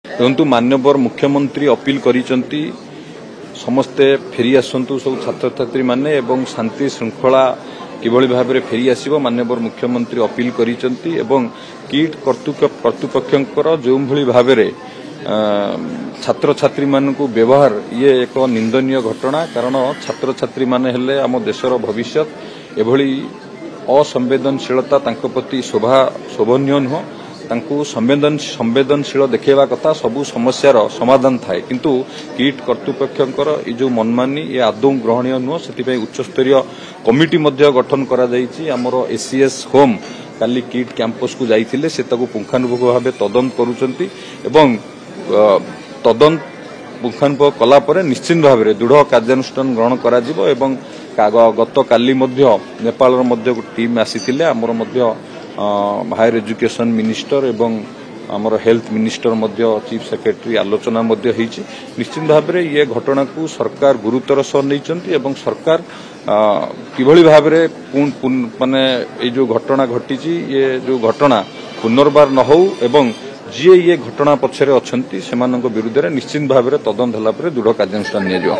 देखु माननीय मुख्यमंत्री अपील करिसेंती समस्ते फेरी आसतु सब छात्र छात्री माने एवं शांति श्रृंखला किभली भाव में फेरी आसो माननीय मुख्यमंत्री अपील करिसेंती एवं किट कर्तृपक्षर जो भाव में छात्र छात्री मान व्यवहार ये एक निंदनीय घटना कारण छात्र छात्री माने हेले आम देशर भविष्य एभली असंवेदनशीलता तांको प्रति शोभनीय नुह तांको संवेदनशील देखा कथा सबू समस्यार समाधान थाए किंतु किट कर्तृपक्षर ये जो मनमानी ये आदौ ग्रहणीय नुह से उच्चस्तरीय कमिटी गठन कर एसीएस होम काली किट कैंपस को जाइथिले से ताको पुंखानुपुंख भाव तदंत करुचंती एवं तदंत पुंखानुपुंख कला परे निश्चित भाव में दृढ़ कार्यानुष्ठान ग्रहण करा जिवो एवं गत काली नेपाल टीम आसीथिले आमर हायर एजुकेशन मिनिस्टर एवं आमर हेल्थ मिनिस्टर चीफ सेक्रेटरी आलोचना निश्चित भाव में ये घटना को सरकार गुरुतर सह नहीं सरकार किभली भाव में माने ये जो घटना घटी ये जो घटना पुनर्बार न हो एवं जी ये घटना पछरे अछंती सेमानक विरुद्ध में निश्चित भाव में तदंत होला परे दृढ़ कार्यानुष्ठान निया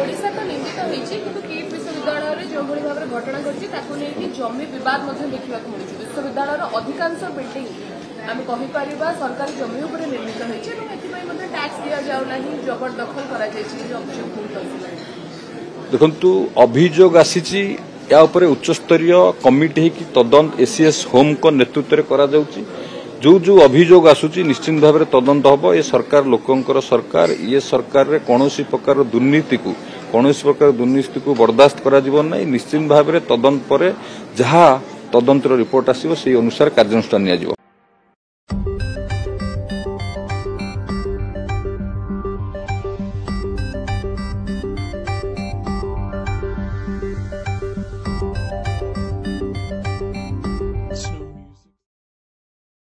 जमी विवाद देखा विश्वविद्यालय अधिकांश बिल्डिंग आम कहीपर सरकारी जमी उपर निर्मित होती टैक्स दि जाऊना जबरदखल कर देखु अभियोग आसी या उच्चस्तरीय कमिटी की तदंत एसीएस होम को नेतृत्व करा जाउची जो जो अभियोग आसूची निश्चित भाव में तदंत हम ये सरकार लोकंकर सरकार ये सरकार रे कौनसी प्रकार दुर्नीति को बर्दास्त करा जीवन नहीं निश्चित भाव में तदंत पर जहाँ तदंतर रिपोर्ट आसो से अनुसार कार्यानुष्ठान निया।